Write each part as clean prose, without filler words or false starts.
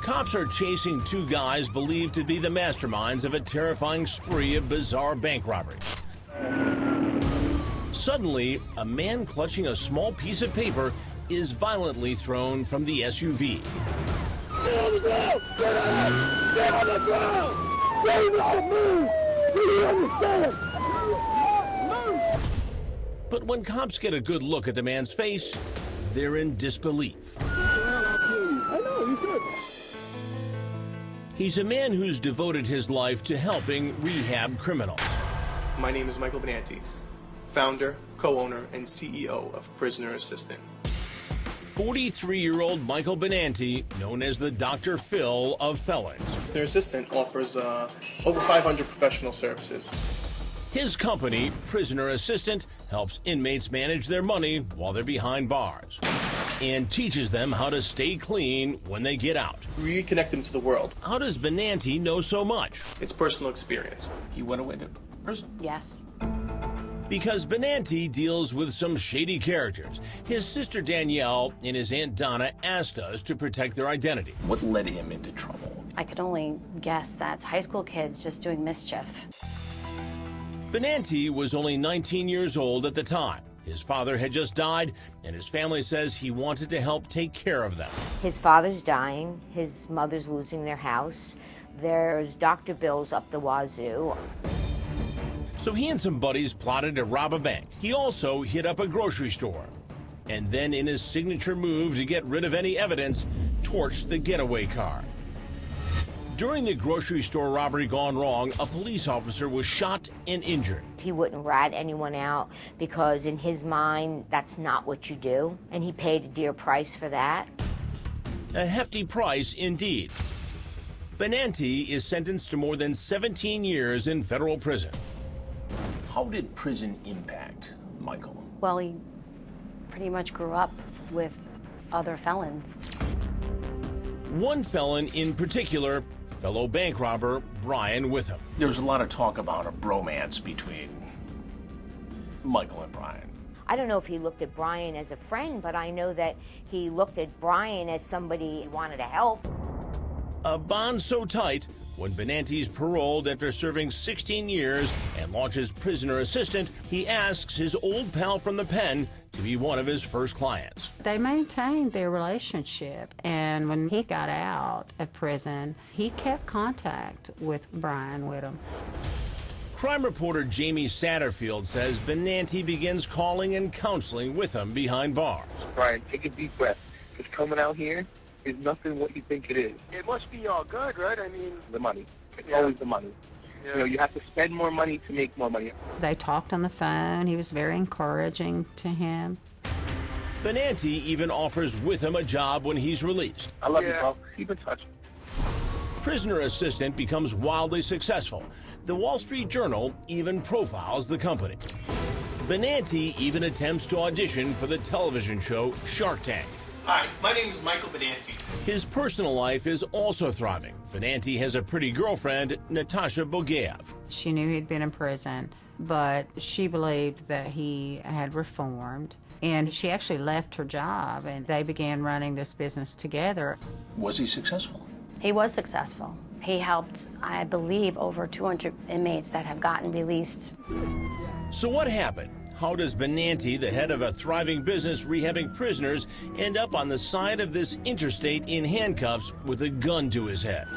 Cops are chasing two guys believed to be the masterminds of a terrifying spree of bizarre bank robberies. Suddenly, a man clutching a small piece of paper is violently thrown from the SUV. But when cops get a good look at the man's face, they're in disbelief. He's a man who's devoted his life to helping rehab criminals. My name is Michael Benanti, founder, co-owner, and CEO of Prisoner Assistant. 43-year-old Michael Benanti, known as the Dr. Phil of felons. Prisoner Assistant offers over 500 professional services. His company, Prisoner Assistant, helps inmates manage their money while they're behind bars and teaches them how to stay clean when they get out. Reconnect them to the world. How does Benanti know so much? It's personal experience. He went away to prison? Yes. Because Benanti deals with some shady characters. His sister Danielle and his Aunt Donna asked us to protect their identity. What led him into trouble? I could only guess that's high school kids just doing mischief. Benanti was only 19 years old at the time. His father had just died, and his family says he wanted to help take care of them. His father's dying, his mother's losing their house, there's doctor bills up the wazoo. So he and some buddies plotted to rob a bank. He also hit up a grocery store. And then, in his signature move to get rid of any evidence, torched the getaway car. During the grocery store robbery gone wrong, a police officer was shot and injured. He wouldn't rat anyone out because in his mind, that's not what you do. And he paid a dear price for that. A hefty price indeed. Benanti is sentenced to more than 17 years in federal prison. How did prison impact Michael? Well, he pretty much grew up with other felons. One felon in particular, fellow bank robber Brian Witham. There's a lot of talk about a bromance between Michael and Brian. I don't know if he looked at Brian as a friend, but I know that he looked at Brian as somebody he wanted to help. A bond so tight, when Benanti's paroled after serving 16 years and launches Prisoner Assistant, he asks his old pal from the pen to be one of his first clients. They maintained their relationship, and when he got out of prison, he kept contact with Brian Witham. Crime reporter Jamie Satterfield says Benanti begins calling and counseling Witham behind bars. Brian, take a deep breath. Because coming out here is nothing what you think it is. It must be all good, right? I mean, the money. It's always the money. Yeah. You know, you have to spend more money to make more money. They talked on the phone. He was very encouraging to him. Benanti even offers Witham a job when he's released. I love you, bro. Keep in touch. Prisoner Assistant becomes wildly successful. The Wall Street Journal even profiles the company. Benanti even attempts to audition for the television show Shark Tank. Hi, my name is Michael Benanti. His personal life is also thriving. Benanti has a pretty girlfriend, Natasha Bogaev. She knew he'd been in prison, but she believed that he had reformed. And she actually left her job, and they began running this business together. Was he successful? He was successful. He helped, I believe, over 200 inmates that have gotten released. So what happened? How does Benanti, the head of a thriving business rehabbing prisoners, end up on the side of this interstate in handcuffs with a gun to his head?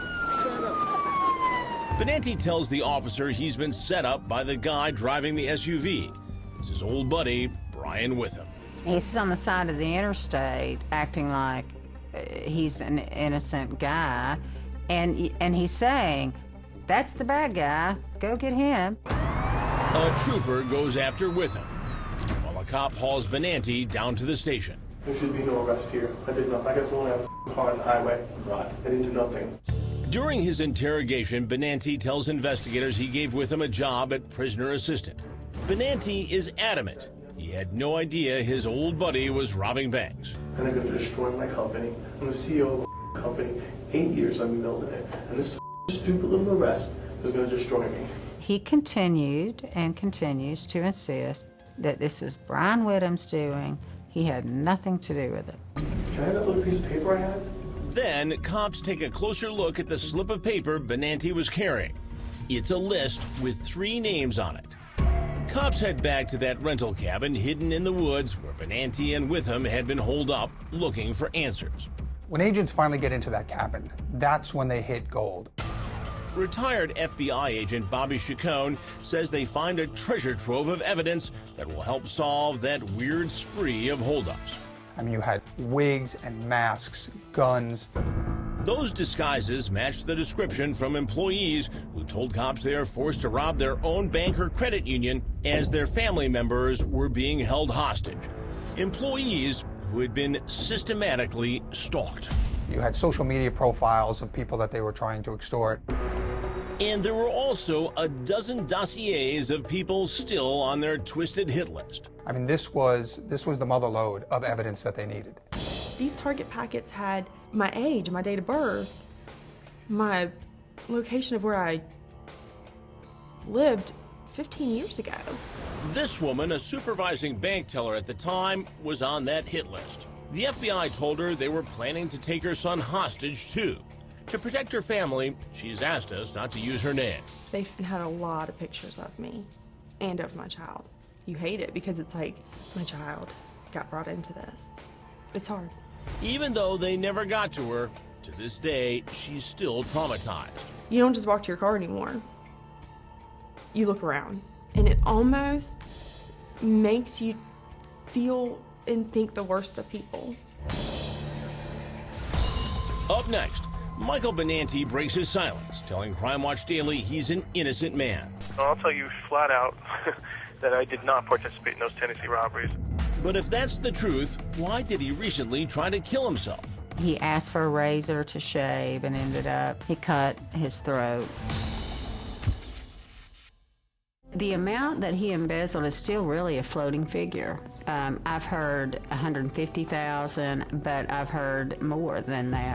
Benanti tells the officer he's been set up by the guy driving the SUV. It's his old buddy, Brian Witham. He's on the side of the interstate acting like he's an innocent guy, and he's saying, "That's the bad guy, go get him." A trooper goes after Witham, while a cop hauls Benanti down to the station. There should be no arrest here. I did nothing. I got thrown out of a car on the highway. Right. I didn't do nothing. During his interrogation, Benanti tells investigators he gave Witham a job at Prisoner Assistant. Benanti is adamant he had no idea his old buddy was robbing banks. And they're going to destroy my company. I'm the CEO of a company. 8 years I've been building it. And this stupid little arrest is going to destroy me. He continued and continues to insist that this is Brian Witham's doing. He had nothing to do with it. Can I have that little piece of paper I had? Then, cops take a closer look at the slip of paper Benanti was carrying. It's a list with 3 names on it. Cops head back to that rental cabin hidden in the woods where Benanti and Witham had been holed up looking for answers. When agents finally get into that cabin, that's when they hit gold. Retired FBI agent Bobby Chacon says they find a treasure trove of evidence that will help solve that weird spree of holdups. I mean, you had wigs and masks, guns. Those disguises matched the description from employees who told cops they are forced to rob their own bank or credit union as their family members were being held hostage. Employees who had been systematically stalked. You had social media profiles of people that they were trying to extort. And there were also a dozen dossiers of people still on their twisted hit list. I mean, this was the mother lode of evidence that they needed. These target packets had my age, my date of birth, my location of where I lived 15 years ago. This woman, a supervising bank teller at the time, was on that hit list. The FBI told her they were planning to take her son hostage, too. To protect her family, she's asked us not to use her name. They've had a lot of pictures of me and of my child. You hate it because it's like, my child got brought into this. It's hard. Even though they never got to her, to this day, she's still traumatized. You don't just walk to your car anymore. You look around, and it almost makes you feel and think the worst of people. Up next, Michael Benanti breaks his silence, telling Crime Watch Daily he's an innocent man. I'll tell you flat out that I did not participate in those Tennessee robberies. But if that's the truth, why did he recently try to kill himself? He asked for a razor to shave and ended up, he cut his throat. The amount that he embezzled is still really a floating figure. I've heard $150,000, but I've heard more than that.